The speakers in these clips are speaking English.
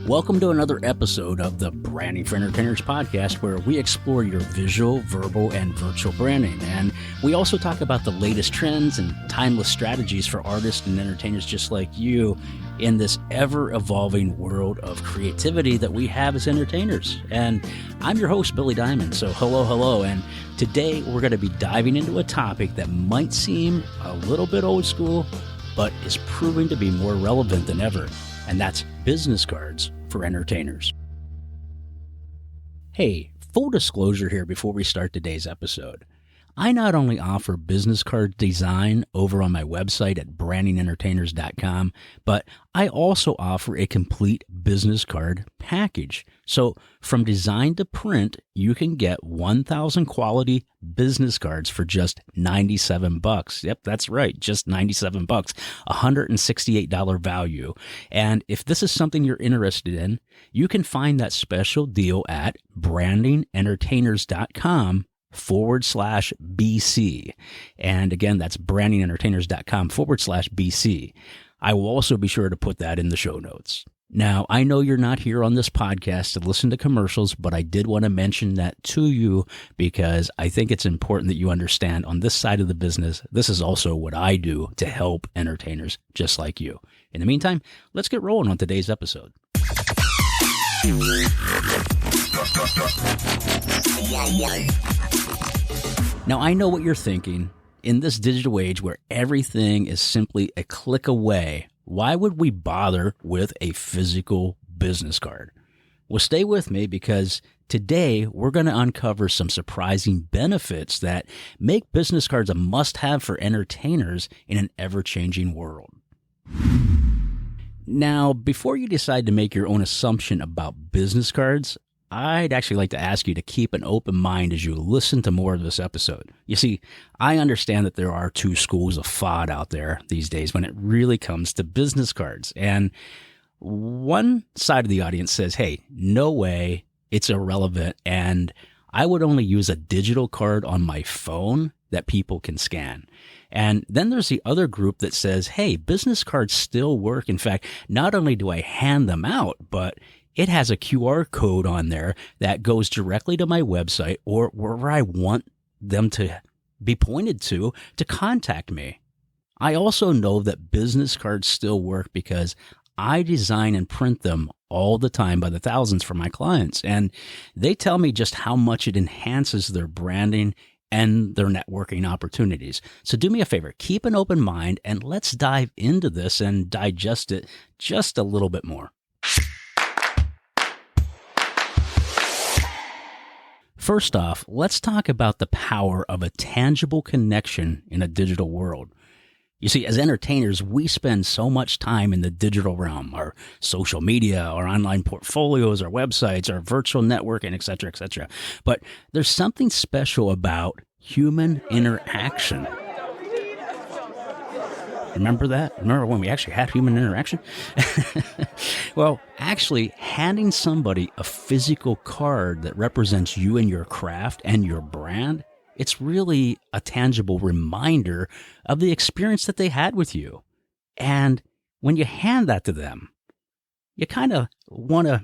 Welcome to another episode of the Branding for Entertainers podcast, where we explore your visual, verbal, and virtual branding. And we also talk about the latest trends and timeless strategies for artists and entertainers just like you in this ever-evolving world of creativity that we have as entertainers. And I'm your host, Billy Diamond. So hello. And today we're going to be diving into a topic that might seem a little bit old school, but is proving to be more relevant than ever. And that's business cards for entertainers. Hey, full disclosure here before we start today's episode. I not only offer business card design over on my website at brandingentertainers.com, but I also offer a complete business card package. So from design to print, you can get 1,000 quality business cards for just $97. Yep, that's right, just $97, $168 value. And if this is something you're interested in, you can find that special deal at brandingentertainers.com/BC. And again, that's brandingentertainers.com/BC. I will also be sure to put that in the show notes. Now, I know you're not here on this podcast to listen to commercials, but I did want to mention that to you because I think it's important that you understand on this side of the business, this is also what I do to help entertainers just like you. In the meantime, let's get rolling on today's episode. Now, I know what you're thinking. In this digital age where everything is simply a click away, why would we bother with a physical business card? Well, stay with me because today we're going to uncover some surprising benefits that make business cards a must-have for entertainers in an ever-changing world. Now, before you decide to make your own assumption about business cards, I'd actually like to ask you to keep an open mind as you listen to more of this episode. You see, I understand that there are two schools of thought out there these days when it really comes to business cards. And one side of the audience says, hey, no way, it's irrelevant, and I would only use a digital card on my phone that people can scan. And then there's the other group that says, hey, business cards still work. In fact, not only do I hand them out, but it has a QR code on there that goes directly to my website or wherever I want them to be pointed to contact me. I also know that business cards still work because I design and print them all the time by the thousands for my clients. And they tell me just how much it enhances their branding and their networking opportunities. So do me a favor, keep an open mind and let's dive into this and digest it just a little bit more. First off, let's talk about the power of a tangible connection in a digital world. You see, as entertainers, we spend so much time in the digital realm, our social media, our online portfolios, our websites, our virtual networking, et cetera, et cetera. But there's something special about human interaction. Remember that? Remember when we actually had human interaction? Well, actually, handing somebody a physical card that represents you and your craft and your brand, it's really a tangible reminder of the experience that they had with you. And when you hand that to them, you kind of want to,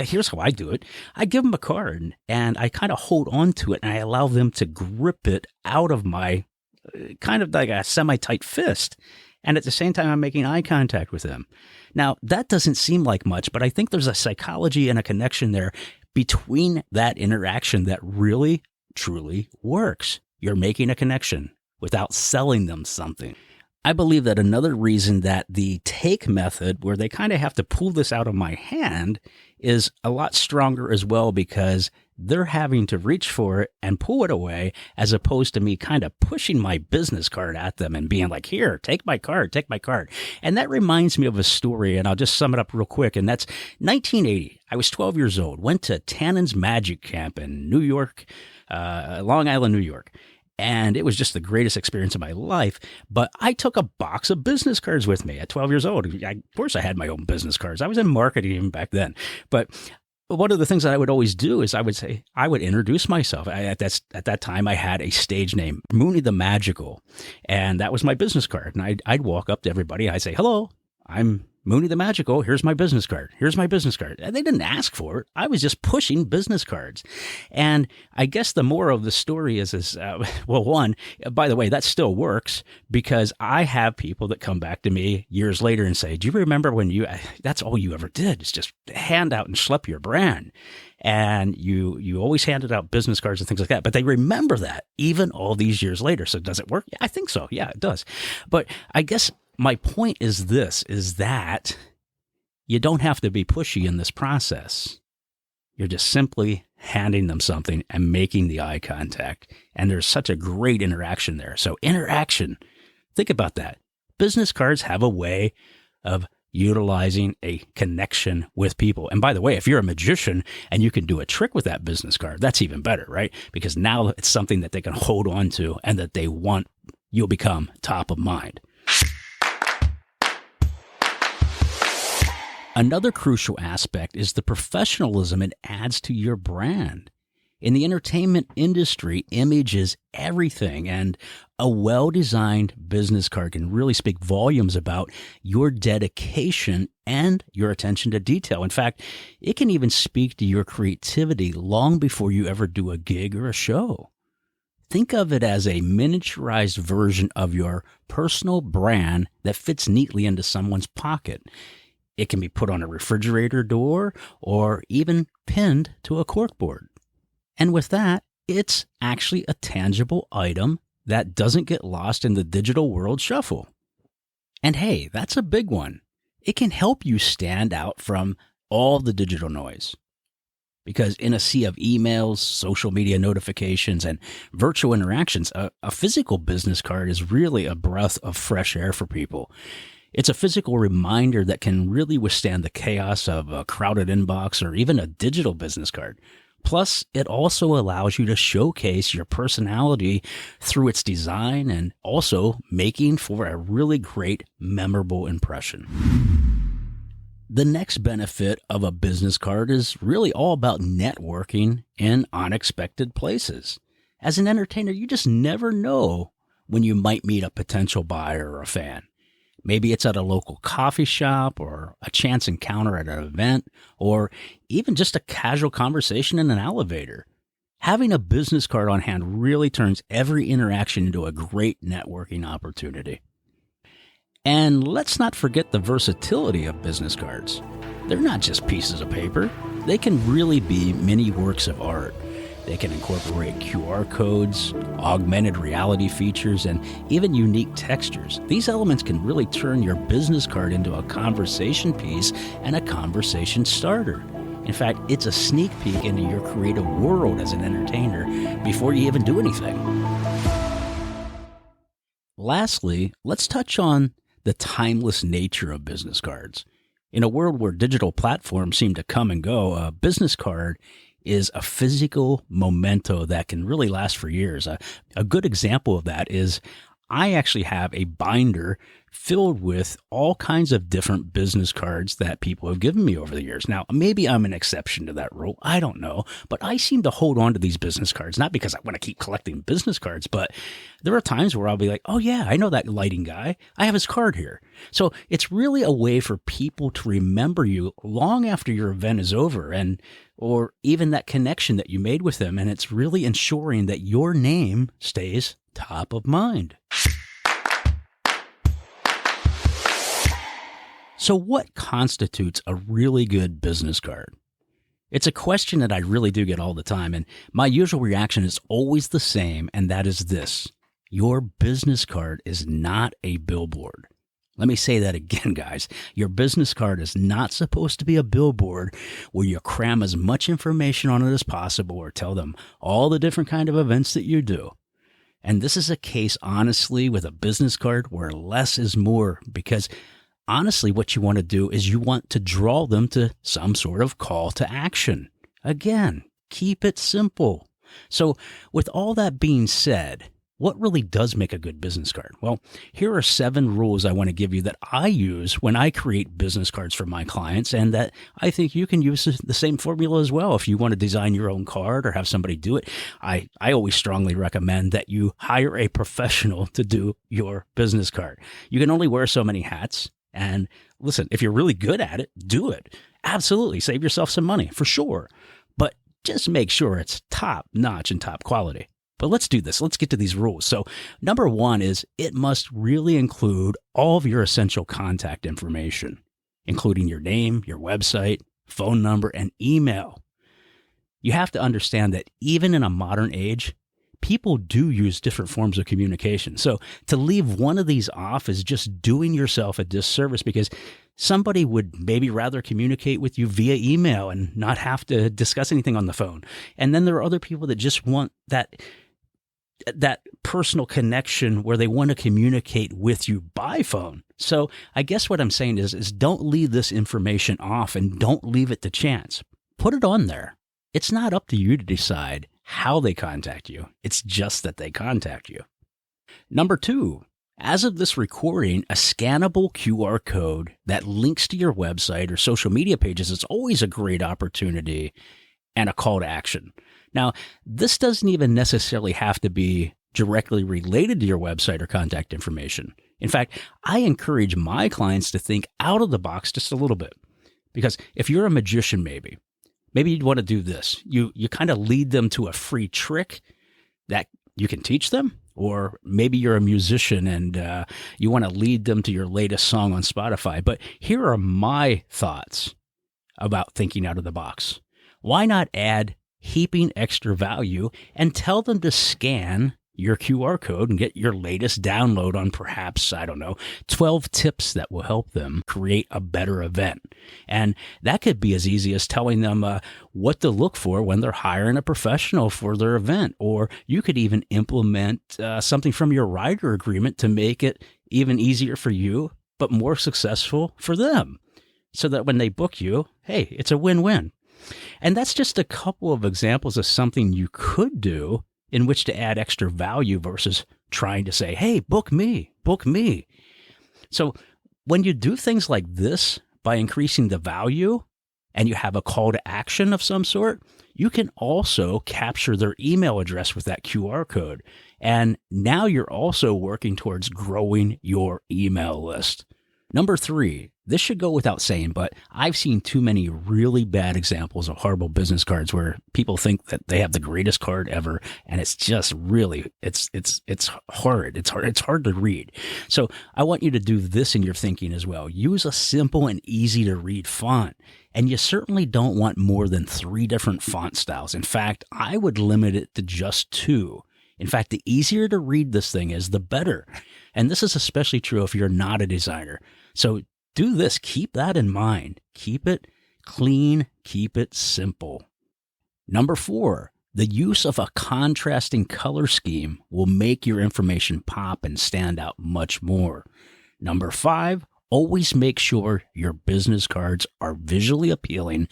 here's how I do it. I give them a card and I kind of hold on to it and I allow them to grip it out of my kind of like a semi-tight fist. And at the same time, I'm making eye contact with them. Now, that doesn't seem like much, but I think there's a psychology and a connection there between that interaction that really, truly works. You're making a connection without selling them something. I believe that another reason that the take method, where they kind of have to pull this out of my hand, is a lot stronger as well because they're having to reach for it and pull it away as opposed to me kind of pushing my business card at them and being like, here, take my card. And that reminds me of a story, and I'll just sum it up real quick. And that's 1980. I was 12 years old, went to Tannen's Magic Camp in New York, Long Island, New York. And it was just the greatest experience of my life. But I took a box of business cards with me at 12 years old. Of course, I had my own business cards. I was in marketing even back then. But one of the things that I would always do is I would introduce myself. At that time, I had a stage name, Mooney the Magical. And that was my business card. And I'd walk up to everybody and I'd say, hello, I'm Mooney the Magical, here's my business card. Here's my business card. And they didn't ask for it. I was just pushing business cards. And I guess the moral of the story is well, one, by the way, that still works because I have people that come back to me years later and say, do you remember when that's all you ever did is just hand out and schlep your brand? And you always handed out business cards and things like that. But they remember that even all these years later. So does it work? Yeah, I think so. Yeah, it does. But I guess my point is that you don't have to be pushy in this process. You're just simply handing them something and making the eye contact. And there's such a great interaction there. So interaction, think about that. Business cards have a way of utilizing a connection with people. And by the way, if you're a magician and you can do a trick with that business card, that's even better, right? Because now it's something that they can hold on to and that they want you'll become top of mind. Another crucial aspect is the professionalism it adds to your brand. In the entertainment industry, image is everything, and a well-designed business card can really speak volumes about your dedication and your attention to detail. In fact, it can even speak to your creativity long before you ever do a gig or a show. Think of it as a miniaturized version of your personal brand that fits neatly into someone's pocket. It can be put on a refrigerator door or even pinned to a corkboard. And with that, it's actually a tangible item that doesn't get lost in the digital world shuffle. And hey, that's a big one. It can help you stand out from all the digital noise. Because in a sea of emails, social media notifications, and virtual interactions, a physical business card is really a breath of fresh air for people. It's a physical reminder that can really withstand the chaos of a crowded inbox or even a digital business card. Plus, it also allows you to showcase your personality through its design and also making for a really great, memorable impression. The next benefit of a business card is really all about networking in unexpected places. As an entertainer, you just never know when you might meet a potential buyer or a fan. Maybe it's at a local coffee shop or a chance encounter at an event or even just a casual conversation in an elevator. Having a business card on hand really turns every interaction into a great networking opportunity. And let's not forget the versatility of business cards. They're not just pieces of paper. They can really be mini works of art. They can incorporate QR codes, augmented reality features, and even unique textures. These elements can really turn your business card into a conversation piece and a conversation starter. In fact, it's a sneak peek into your creative world as an entertainer before you even do anything. Lastly, let's touch on the timeless nature of business cards. In a world where digital platforms seem to come and go, a business card is a physical memento that can really last for years. A good example of that is I actually have a binder filled with all kinds of different business cards that people have given me over the years. Now, maybe I'm an exception to that rule. I don't know. But I seem to hold on to these business cards, not because I want to keep collecting business cards, but there are times where I'll be like, oh yeah, I know that lighting guy. I have his card here. So it's really a way for people to remember you long after your event is over or even that connection that you made with them. And it's really ensuring that your name stays top of mind. So what constitutes a really good business card? It's a question that I really do get all the time, and my usual reaction is always the same, and that is this: your business card is not a billboard. Let me say that again, guys. Your business card is not supposed to be a billboard where you cram as much information on it as possible or tell them all the different kind of events that you do. And this is a case, honestly, with a business card where less is more, because honestly, what you want to do is you want to draw them to some sort of call to action. Again, keep it simple. So with all that being said, what really does make a good business card? Well, here are 7 rules I want to give you that I use when I create business cards for my clients, and that I think you can use the same formula as well if you want to design your own card or have somebody do it. I always strongly recommend that you hire a professional to do your business card. You can only wear so many hats. And listen, if you're really good at it, do it. Absolutely. Save yourself some money for sure. But just make sure it's top notch and top quality. But let's do this. Let's get to these rules. So number one is it must really include all of your essential contact information, including your name, your website, phone number, and email. You have to understand that even in a modern age, people do use different forms of communication. So to leave one of these off is just doing yourself a disservice, because somebody would maybe rather communicate with you via email and not have to discuss anything on the phone. And then there are other people that just want that personal connection where they want to communicate with you by phone. So I guess what I'm saying is don't leave this information off and don't leave it to chance. Put it on there. It's not up to you to decide how they contact you. It's just that they contact you. Number two, as of this recording, a scannable QR code that links to your website or social media pages is always a great opportunity and a call to action. Now, this doesn't even necessarily have to be directly related to your website or contact information. In fact, I encourage my clients to think out of the box just a little bit. Because if you're a magician, maybe you'd want to do this. You kind of lead them to a free trick that you can teach them. Or maybe you're a musician and you want to lead them to your latest song on Spotify. But here are my thoughts about thinking out of the box. Why not add heaping extra value and tell them to scan your QR code and get your latest download on perhaps, 12 tips that will help them create a better event. And that could be as easy as telling them what to look for when they're hiring a professional for their event. Or you could even implement something from your rider agreement to make it even easier for you, but more successful for them. So that when they book you, hey, it's a win-win. And that's just a couple of examples of something you could do in which to add extra value versus trying to say, hey, book me. So when you do things like this by increasing the value and you have a call to action of some sort, you can also capture their email address with that QR code. And now you're also working towards growing your email list. Number three, this should go without saying, but I've seen too many really bad examples of horrible business cards where people think that they have the greatest card ever, and it's just really, it's horrid. It's hard to read. So I want you to do this in your thinking as well. Use a simple and easy to read font. And you certainly don't want more than 3 different font styles. In fact, I would limit it to just 2. In fact, the easier to read this thing is, the better. And this is especially true if you're not a designer. So do this. Keep that in mind. Keep it clean. Keep it simple. Number 4, the use of a contrasting color scheme will make your information pop and stand out much more. Number 5, always make sure your business cards are visually appealing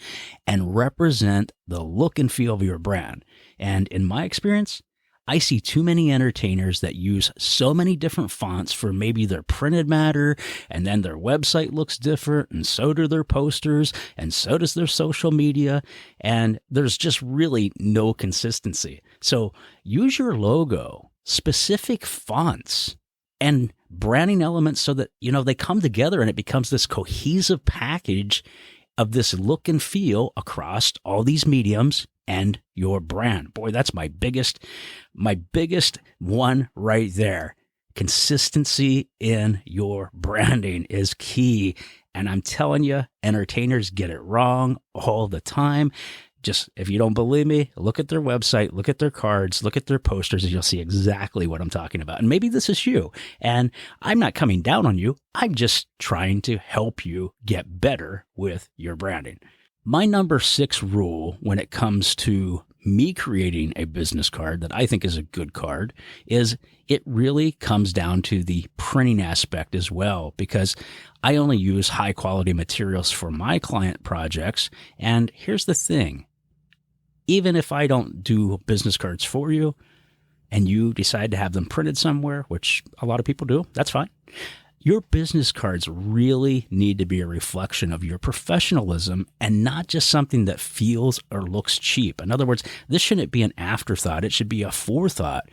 and represent the look and feel of your brand. And in my experience, I see too many entertainers that use so many different fonts for maybe their printed matter, and then their website looks different, and so do their posters, and so does their social media, and there's just really no consistency. So use your logo, specific fonts, and branding elements so that, they come together and it becomes this cohesive package of this look and feel across all these mediums and your brand. Boy, that's my biggest one right there. Consistency in your branding is key. And I'm telling you, entertainers get it wrong all the time. Just, if you don't believe me, look at their website, look at their cards, look at their posters, and you'll see exactly what I'm talking about. And maybe this is you. And I'm not coming down on you. I'm just trying to help you get better with your branding. My number 6 rule when it comes to me creating a business card that I think is a good card is it really comes down to the printing aspect as well, because I only use high quality materials for my client projects. And here's the thing. Even if I don't do business cards for you and you decide to have them printed somewhere, which a lot of people do, that's fine. Your business cards really need to be a reflection of your professionalism and not just something that feels or looks cheap. In other words, this shouldn't be an afterthought. It should be a forethought,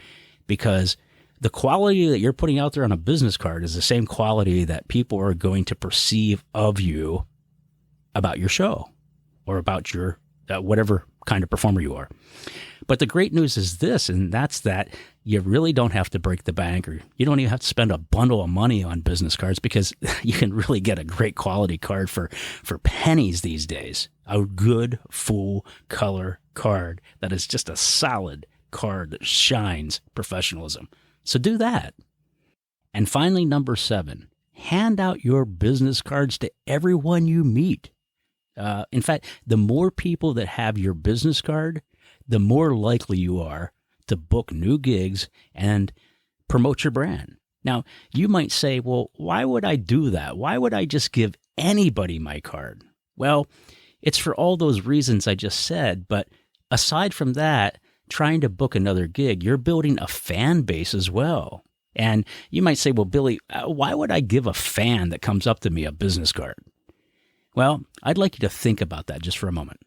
because the quality that you're putting out there on a business card is the same quality that people are going to perceive of you about your show or about your whatever kind of performer you are. But the great news is this, and that's that you really don't have to break the bank, or you don't even have to spend a bundle of money on business cards, because you can really get a great quality card for pennies these days. A good full color card that is just a solid card that shines professionalism. So do that. And finally, number 7, hand out your business cards to everyone you meet. In fact, the more people that have your business card, the more likely you are to book new gigs and promote your brand. Now, you might say, well, why would I do that? Why would I just give anybody my card? Well, it's for all those reasons I just said, but aside from that, trying to book another gig, you're building a fan base as well. And you might say, well, Billy, why would I give a fan that comes up to me a business card? Well, I'd like you to think about that just for a moment.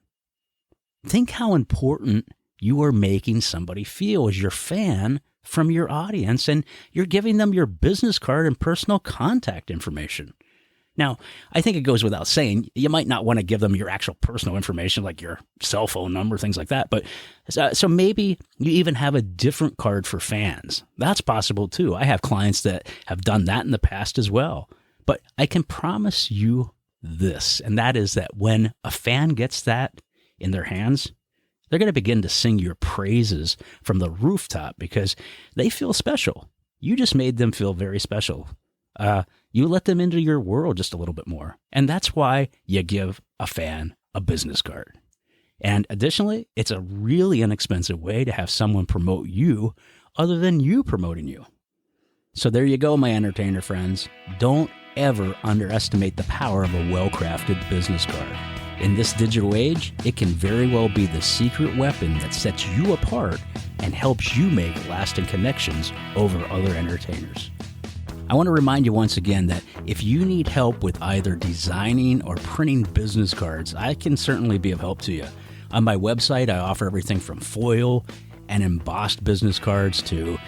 Think how important you are making somebody feel as your fan from your audience, and you're giving them your business card and personal contact information. Now, I think it goes without saying, you might not want to give them your actual personal information, like your cell phone number, things like that. But so maybe you even have a different card for fans. That's possible too. I have clients that have done that in the past as well. But I can promise you this, and that is that when a fan gets that in their hands, they're going to begin to sing your praises from the rooftop because they feel special. You just made them feel very special. You let them into your world just a little bit more. And that's why you give a fan a business card. And additionally, it's a really inexpensive way to have someone promote you other than you promoting you. So there you go, my entertainer friends. Don't ever underestimate the power of a well-crafted business card. In this digital age, it can very well be the secret weapon that sets you apart and helps you make lasting connections over other entertainers. I want to remind you once again that if you need help with either designing or printing business cards, I can certainly be of help to you. On my website, I offer everything from foil and embossed business cards to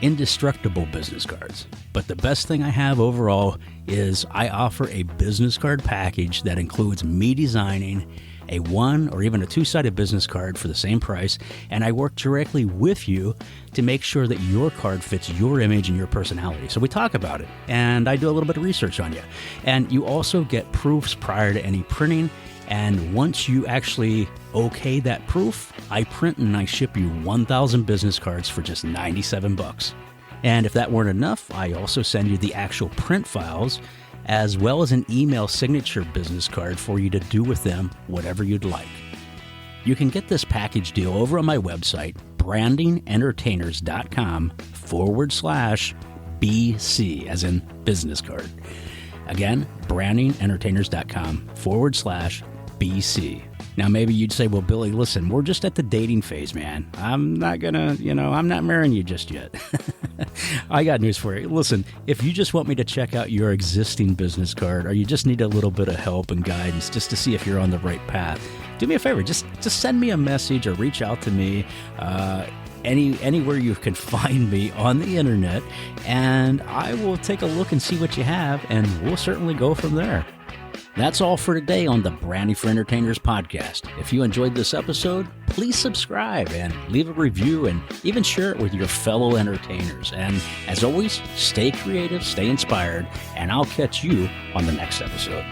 indestructible business cards. But the best thing I have overall is I offer a business card package that includes me designing a 1 or even a 2-sided business card for the same price, and I work directly with you to make sure that your card fits your image and your personality. So we talk about it, and I do a little bit of research on you. And you also get proofs prior to any printing, and once you actually okay that proof, I print and I ship you 1,000 business cards for just $97. And if that weren't enough, I also send you the actual print files as well as an email signature business card for you to do with them whatever you'd like. You can get this package deal over on my website, brandingentertainers.com/BC, as in business card. Again, brandingentertainers.com/BC. Now, maybe you'd say, well, Billy, listen, we're just at the dating phase, man. I'm not I'm not marrying you just yet. I got news for you. Listen, if you just want me to check out your existing business card, or you just need a little bit of help and guidance just to see if you're on the right path, do me a favor. Just send me a message or reach out to me anywhere you can find me on the internet, and I will take a look and see what you have, and we'll certainly go from there. That's all for today on the Branding for Entertainers podcast. If you enjoyed this episode, please subscribe and leave a review and even share it with your fellow entertainers. And as always, stay creative, stay inspired, and I'll catch you on the next episode.